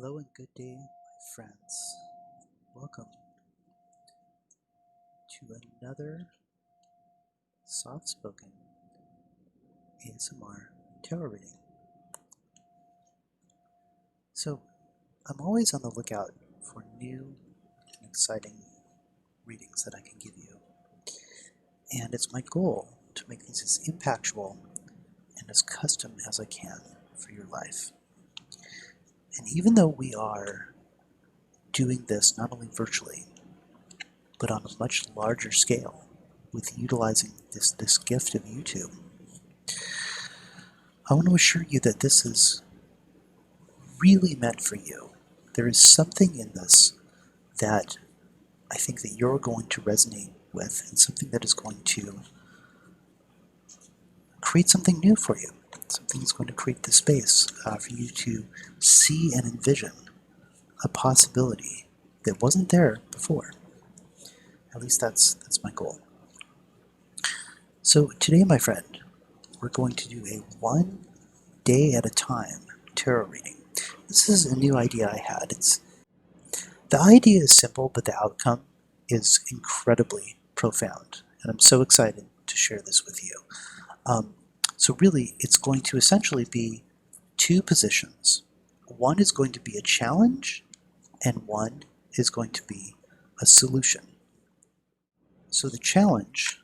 Hello and good day, my friends. Welcome to another soft-spoken ASMR tarot reading. So, I'm always on the lookout for new and exciting readings that I can give you. And it's my goal to make these as impactful and as custom as I can for your life. And even though we are doing this not only virtually, but on a much larger scale with utilizing this gift of YouTube, I want to assure you that this is really meant for you. There is something in this that I think that you're going to resonate with, and something that is going to create something new for you. Something that's going to create the space for you to see and envision a possibility that wasn't there before. At least that's my goal. So today, my friend, we're going to do a 1 day at a time tarot reading. This is a new idea I had. The idea is simple, but the outcome is incredibly profound, and I'm so excited to share this with you. So really, it's going to essentially be two positions. One is going to be a challenge, and one is going to be a solution. So the challenge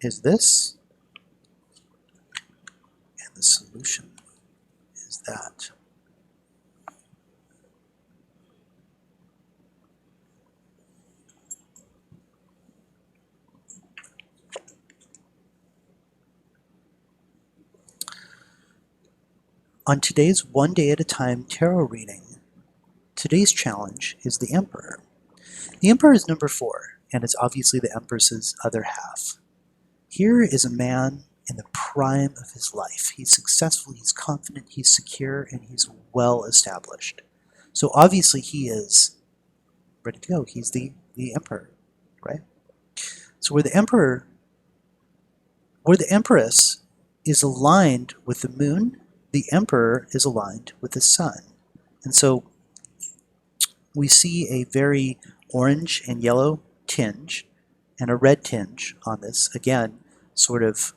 is this, and the solution is that. On today's 1 day at a time tarot reading, today's challenge is the Emperor. The Emperor is number 4, and it's obviously the Empress's other half. Here is a man in the prime of his life. He's successful, he's confident, he's secure, and he's well established. So obviously he is ready to go. He's the Emperor, right? So where the Empress is aligned with the moon, the Emperor is aligned with the sun. And so we see a very orange and yellow tinge and a red tinge on this, again, sort of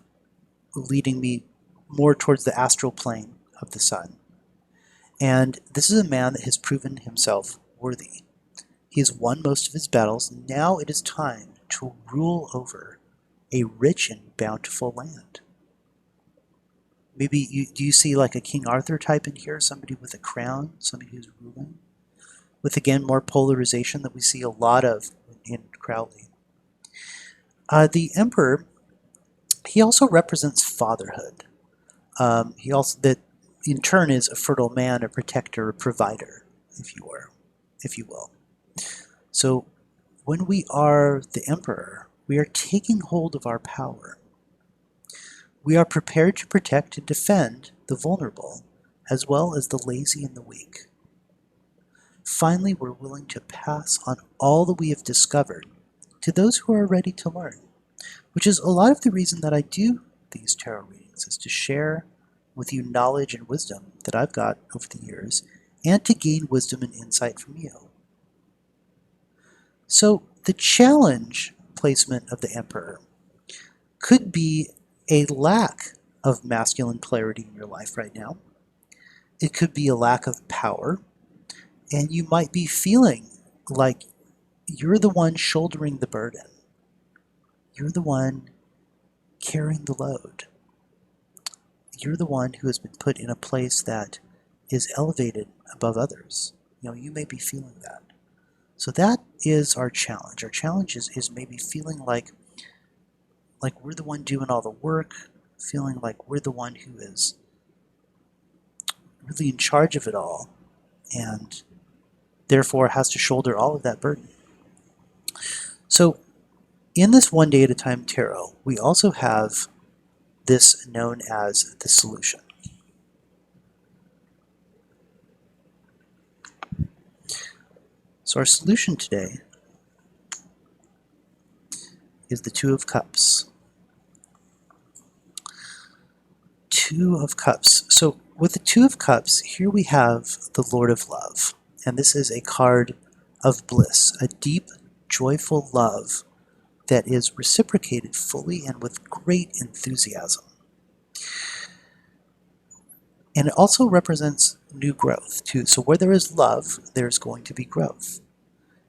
leading me more towards the astral plane of the sun. And this is a man that has proven himself worthy. He has won most of his battles. Now it is time to rule over a rich and bountiful land. Maybe do you see like a King Arthur type in here, somebody with a crown, somebody who's ruling? With, again, more polarization that we see a lot of in Crowley. The Emperor, he also represents fatherhood. He also, that in turn, is a fertile man, a protector, a provider, if you will. So when we are the Emperor, we are taking hold of our power. We are prepared to protect and defend the vulnerable, as well as the lazy and the weak. Finally, we're willing to pass on all that we have discovered to those who are ready to learn, which is a lot of the reason that I do these tarot readings, is to share with you knowledge and wisdom that I've got over the years, and to gain wisdom and insight from you. So the challenge placement of the Emperor could be a lack of masculine polarity in your life right now. It could be a lack of power, and you might be feeling like you're the one shouldering the burden. You're the one carrying the load. You're the one who has been put in a place that is elevated above others. You may be feeling that. So that is our challenge. Our challenge is maybe feeling like we're the one doing all the work, feeling like we're the one who is really in charge of it all, and therefore has to shoulder all of that burden. So in this 1 day at a time tarot, we also have this known as the solution. So our solution today is the Two of Cups. Two of Cups. So with the Two of Cups, here we have the Lord of Love, and this is a card of bliss, a deep, joyful love that is reciprocated fully and with great enthusiasm. And it also represents new growth, too. So where there is love, there's going to be growth.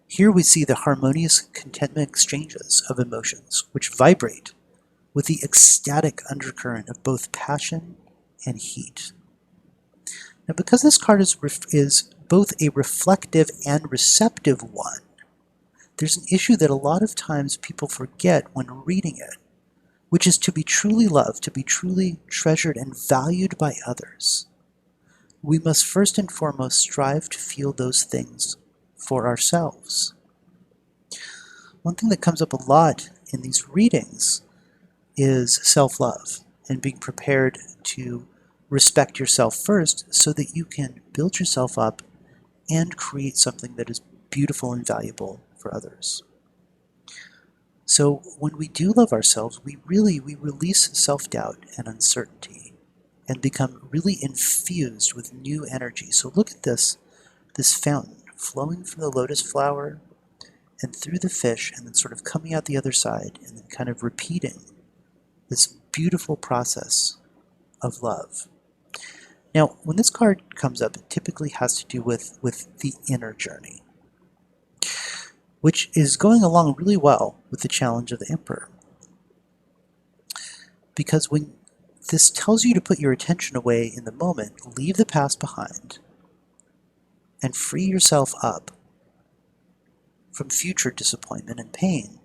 Here we see the harmonious contentment exchanges of emotions, which vibrate with the ecstatic undercurrent of both passion and heat. Now, because this card is both a reflective and receptive one, there's an issue that a lot of times people forget when reading it, which is to be truly loved, to be truly treasured and valued by others. We must first and foremost strive to feel those things for ourselves. One thing that comes up a lot in these readings is self-love and being prepared to respect yourself first so that you can build yourself up and create something that is beautiful and valuable for others. So when we do love ourselves, we release self-doubt and uncertainty and become really infused with new energy. So look at this fountain flowing from the lotus flower and through the fish and then sort of coming out the other side and then kind of repeating this beautiful process of love. Now, when this card comes up, it typically has to do with the inner journey, which is going along really well with the challenge of the Emperor. Because when this tells you to put your attention away in the moment, leave the past behind, and free yourself up from future disappointment and pain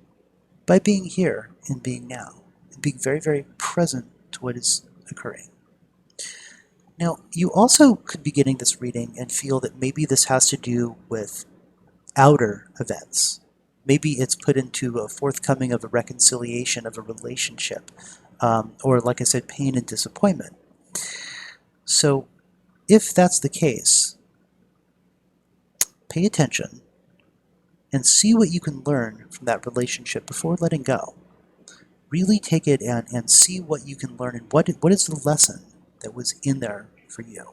by being here and being now, and being very, very present to what is occurring. Now, you also could be getting this reading and feel that maybe this has to do with outer events. Maybe it's put into a forthcoming of a reconciliation of a relationship, or like I said, pain and disappointment. So if that's the case, pay attention and see what you can learn from that relationship before letting go. Really take it and see what you can learn and what is the lesson that was in there for you.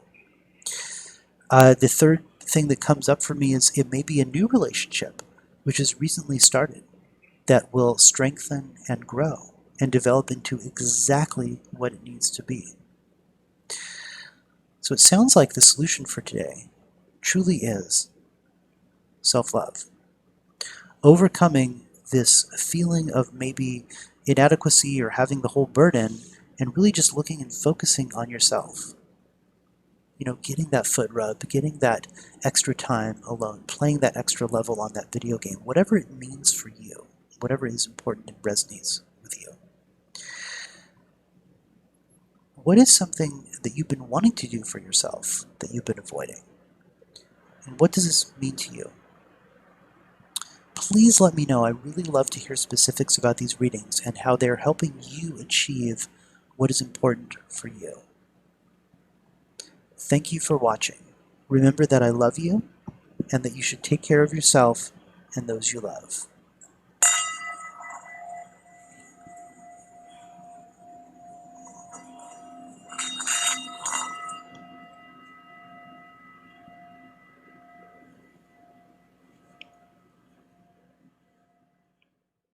The third thing that comes up for me is it may be a new relationship which has recently started that will strengthen and grow and develop into exactly what it needs to be. So it sounds like the solution for today truly is self-love. Overcoming this feeling of maybe inadequacy or having the whole burden and really just looking and focusing on yourself. You know, getting that foot rub, getting that extra time alone, playing that extra level on that video game, whatever it means for you, whatever is important and resonates with you. What is something that you've been wanting to do for yourself that you've been avoiding? And what does this mean to you? Please let me know. I really love to hear specifics about these readings and how they're helping you achieve what is important for you. Thank you for watching. Remember that I love you and that you should take care of yourself and those you love.